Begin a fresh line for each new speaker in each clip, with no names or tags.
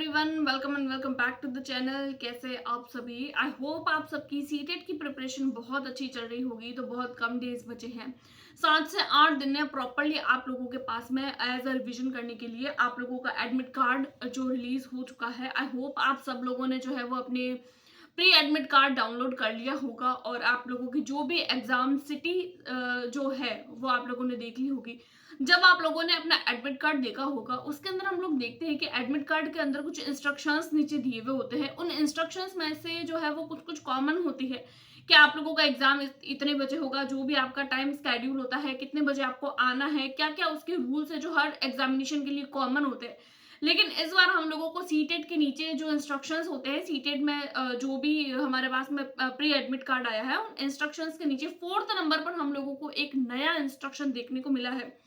Everyone, welcome and welcome back to the channel. कैसे आप सभी? आई होप आप सबकी सीटेट की प्रिपरेशन बहुत अच्छी चल रही होगी। तो बहुत कम डेज बचे हैं, 7 से 8 दिन है प्रॉपरली आप लोगों के पास में एज अ रिविजन करने के लिए। आप लोगों का एडमिट कार्ड जो रिलीज हो चुका है, आई होप आप सब लोगों ने जो है वो अपने प्री एडमिट कार्ड डाउनलोड कर लिया होगा और आप लोगों की जो भी एग्जाम सिटी जो है वो आप लोगों ने देख ली होगी। जब आप लोगों ने अपना एडमिट कार्ड देखा होगा, उसके अंदर हम लोग देखते हैं कि एडमिट कार्ड के अंदर कुछ इंस्ट्रक्शंस नीचे दिए हुए होते हैं। उन इंस्ट्रक्शंस में से जो है वो कुछ कुछ कॉमन होती है कि आप लोगों का एग्जाम इतने बजे होगा, जो भी आपका टाइम स्केड्यूल होता है, कितने बजे आपको आना है, क्या क्या उसके रूल्स है जो हर एग्जामिनेशन के लिए कॉमन होते हैं। लेकिन इस बार हम लोगों को सीटेट के नीचे जो इंस्ट्रक्शंस होते हैं, सीटेट में जो भी हमारे पास में प्री एडमिट कार्ड आया है, उन इंस्ट्रक्शंस के नीचे 4th नंबर पर हम लोगों को एक नया इंस्ट्रक्शन देखने को मिला है,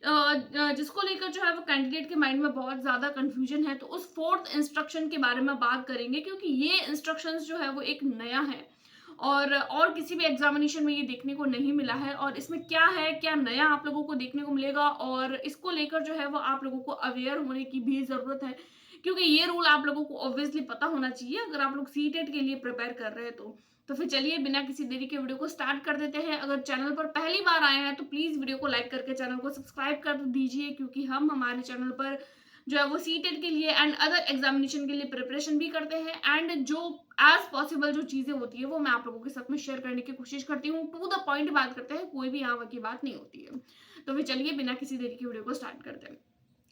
जिसको लेकर जो है वो कैंडिडेट के माइंड में बहुत ज्यादा कंफ्यूजन है। तो उस 4th इंस्ट्रक्शन के बारे में बात करेंगे, क्योंकि ये इंस्ट्रक्शंस जो है वो एक नया है और किसी भी एग्जामिनेशन में ये देखने को नहीं मिला है। और इसमें क्या है, क्या नया आप लोगों को देखने को मिलेगा, और इसको लेकर जो है वो आप लोगों को अवेयर होने की भी जरूरत है, क्योंकि ये रूल आप लोगों को ऑब्वियसली पता होना चाहिए अगर आप लोग सीटेट के लिए प्रिपेयर कर रहे हैं। तो फिर चलिए बिना किसी देरी के वीडियो को स्टार्ट कर देते हैं। अगर चैनल पर पहली बार आए हैं तो प्लीज वीडियो को लाइक करके चैनल को सब्सक्राइब कर दीजिए, क्योंकि हम हमारे चैनल पर जो है वो सीटेट के लिए एंड अदर एग्जामिनेशन के लिए प्रिपरेशन भी करते हैं, एंड जो एज पॉसिबल जो चीजें होती है वो मैं आप लोगों के साथ में शेयर करने की कोशिश करती हूँ। टू द पॉइंट बात करते हैं, कोई भी यहाँ की बात नहीं होती है। तो फिर चलिए बिना किसी देरी के वीडियो को स्टार्ट करते हैं।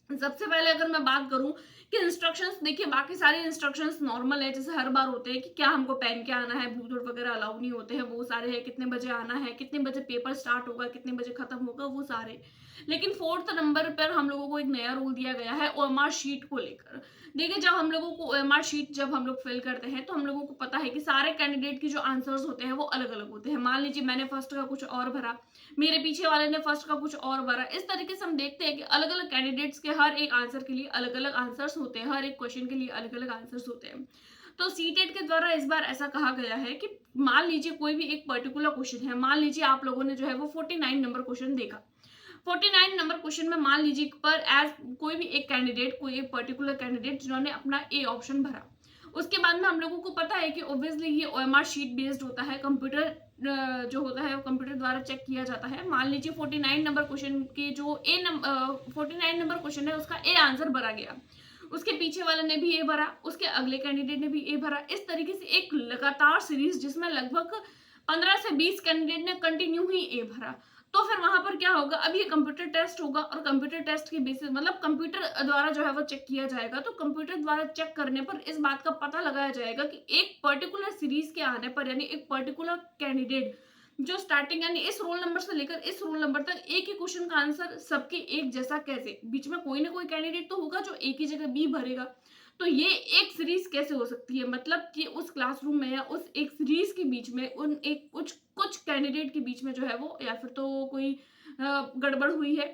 सबसे पहले अगर मैं बात करूं कि इंस्ट्रक्शंस, देखिए बाकी सारे इंस्ट्रक्शंस नॉर्मल है, जैसे हर बार होते हैं कि क्या हमको पहन के आना है, ब्लूटूथ वगैरह अलाउ नहीं होते हैं, वो सारे हैं, कितने बजे आना है, कितने बजे पेपर स्टार्ट होगा, कितने बजे खत्म होगा, वो सारे। लेकिन 4th नंबर पर हम लोगों को एक नया रूल दिया गया है ओएमआर शीट को लेकर। देखिए, जब हम लोगों को ओएमआर शीट जब हम लोग फिल करते हैं तो हम लोगों को पता है कि सारे कैंडिडेट की जो आंसर्स होते हैं वो अलग अलग होते हैं। मान लीजिए मैंने फर्स्ट का कुछ और भरा, मेरे पीछे वाले ने फर्स्ट का कुछ और भरा। इस तरीके से हम देखते हैं कि अलग अलग कैंडिडेट्स के हर एक आंसर के लिए अलग अलग आंसर्स होते हैं, हर एक क्वेश्चन के लिए अलग अलग आंसर्स होते हैं। तो सीटेट के द्वारा इस बार ऐसा कहा गया है कि मान लीजिए कोई भी एक पर्टिकुलर क्वेश्चन है, मान लीजिए आप लोगों ने जो है वो 49 नंबर क्वेश्चन देखा। 49 नंबर क्वेश्चन में मान लीजिए पर एज कोई भी एक कैंडिडेट, कोई एक पर्टिकुलर कैंडिडेट जिन्होंने अपना ए ऑप्शन भरा, उसके बाद में हम लोगों को पता है कि ऑब्वियसली ये ओएमआर शीट बेस्ड होता है, कंप्यूटर जो होता है वो कंप्यूटर द्वारा चेक किया जाता है। मान लीजिए 49 नंबर क्वेश्चन के जो 49 नंबर क्वेश्चन है उसका ए आंसर भरा गया, उसके पीछे वाले ने भी ए भरा, उसके अगले कैंडिडेट ने भी ए भरा। इस तरीके से एक लगातार सीरीज जिसमें लगभग 15 से 20 कैंडिडेट ने कंटिन्यू ही ए भरा। तो फिर वहां पर क्या होगा, अब ये कंप्यूटर टेस्ट होगा और कंप्यूटर टेस्ट के बेसिस मतलब कंप्यूटर द्वारा जो है वो चेक किया जाएगा। तो कंप्यूटर द्वारा चेक करने पर इस बात का पता लगाया जाएगा कि एक पर्टिकुलर सीरीज के आने पर, यानी एक पर्टिकुलर कैंडिडेट जो स्टार्टिंग यानी इस रोल नंबर से लेकर इस रोल नंबर तक एक ही क्वेश्चन का आंसर सबके एक जैसा, कैसे बीच में कोई ना कोई कैंडिडेट तो होगा जो एक ही जगह बी भरेगा। तो ये एक सीरीज कैसे हो सकती है, मतलब कि उस क्लासरूम में या उस एक सीरीज के बीच में उन एक कुछ कुछ कैंडिडेट के बीच में जो है वो या फिर तो कोई गड़बड़ हुई है,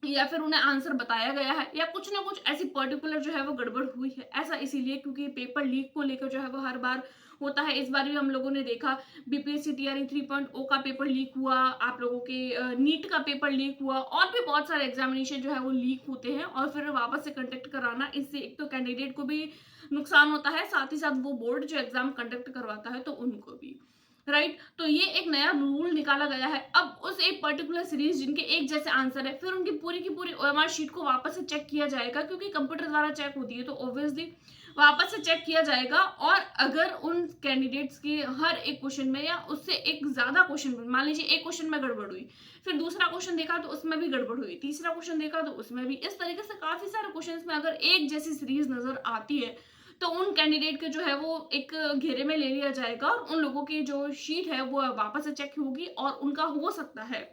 या फिर उन्हें आंसर बताया गया है, या कुछ ना कुछ ऐसी पर्टिकुलर जो है वो गड़बड़ हुई है। ऐसा इसीलिए क्योंकि पेपर लीक को लेकर जो है वो हर बार होता है। इस बार भी हम लोगों ने देखा बीपीएससी टीआरई 3.0 का पेपर लीक हुआ, आप लोगों के नीट का पेपर लीक हुआ, और भी बहुत सारे एग्जामिनेशन जो है वो लीक होते हैं और फिर वापस से कंडक्ट कराना। इससे एक तो कैंडिडेट को भी नुकसान होता है, साथ ही साथ वो बोर्ड जो एग्जाम कंडक्ट करवाता है तो उनको भी, राइट। तो ये एक नया रूल निकाला गया है। अब उस एक पर्टिकुलर सीरीज जिनके एक जैसे आंसर है, फिर उनकी पूरी की पूरी ओएमआर शीट को वापस से चेक किया जाएगा, क्योंकि कंप्यूटर द्वारा चेक होती है तो ऑब्वियसली वापस से चेक किया जाएगा। और अगर उन कैंडिडेट्स के हर एक क्वेश्चन में या उससे एक ज्यादा क्वेश्चन में, मान लीजिए एक क्वेश्चन में गड़बड़ हुई, फिर दूसरा क्वेश्चन देखा तो उसमें भी गड़बड़ हुई, तीसरा क्वेश्चन देखा तो उसमें भी, इस तरीके से काफी सारे क्वेश्चन में अगर एक जैसी सीरीज नजर आती है तो उन कैंडिडेट के जो है वो एक घेरे में ले लिया जाएगा और उन लोगों की जो शीट है वो वापस से चेक होगी, और उनका हो सकता है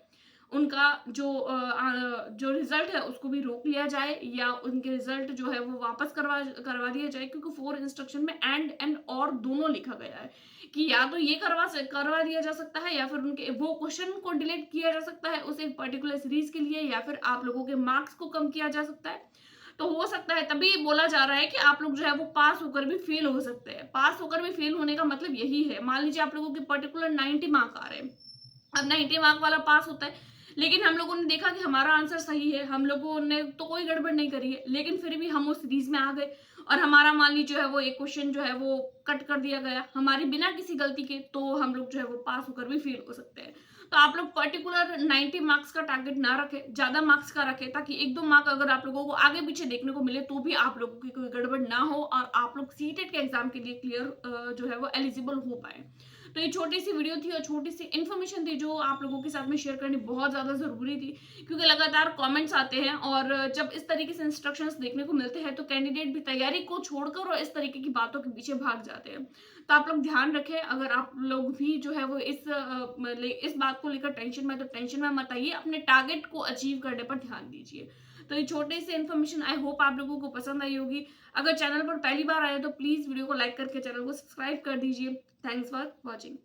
उनका जो रिजल्ट है उसको भी रोक लिया जाए, या उनके रिजल्ट जो है वो वापस करवा दिया जाए। क्योंकि 4 इंस्ट्रक्शन में एंड और दोनों लिखा गया है कि या तो ये करवा दिया जा सकता है, या फिर उनके वो क्वेश्चन को डिलीट किया जा सकता है उस एक पर्टिकुलर सीरीज के लिए, या फिर आप लोगों के मार्क्स को कम किया जा सकता है। तो हो सकता है, तभी बोला जा रहा है कि आप लोग जो है वो पास होकर भी फेल हो सकते हैं। पास होकर भी फेल होने का मतलब यही है, मान लीजिए आप लोगों के पर्टिकुलर 90 मार्क आ रहे हैं, अब 90 मार्क वाला पास होता है, लेकिन हम लोगों ने देखा कि हमारा आंसर सही है, हम लोगों ने तो कोई गड़बड़ नहीं करी है, लेकिन फिर भी हम उस सीरीज में आ गए और हमारा मान लीजिए जो है वो एक क्वेश्चन जो है वो कट कर दिया गया हमारी बिना किसी गलती के, तो हम लोग जो है वो पास होकर भी फेल हो सकते हैं। तो आप लोग पर्टिकुलर 90 मार्क्स का टारगेट ना रखें, ज्यादा मार्क्स का रखें, ताकि एक दो मार्क अगर आप लोगों को आगे पीछे देखने को मिले तो भी आप लोगों की कोई गड़बड़ ना हो और आप लोग सीटेट के एग्जाम के लिए क्लियर जो है वो एलिजिबल हो पाए। तो ये छोटी सी वीडियो थी और छोटी सी इन्फॉर्मेशन थी जो आप लोगों के साथ में शेयर करनी बहुत ज़्यादा ज़रूरी थी, क्योंकि लगातार कमेंट्स आते हैं और जब इस तरीके से इंस्ट्रक्शंस देखने को मिलते हैं तो कैंडिडेट भी तैयारी को छोड़कर और इस तरीके की बातों के पीछे भाग जाते हैं। तो आप लोग ध्यान रखें, अगर आप लोग भी जो है वो इस बात को लेकर टेंशन में, तो टेंशन में मत आइए, अपने टारगेट को अचीव करने पर ध्यान दीजिए। तो ये छोटी सी इन्फॉर्मेशन आई होप आप लोगों को पसंद आई होगी। अगर चैनल पर पहली बार आए तो प्लीज वीडियो को लाइक करके चैनल को सब्सक्राइब कर दीजिए। Thanks for watching.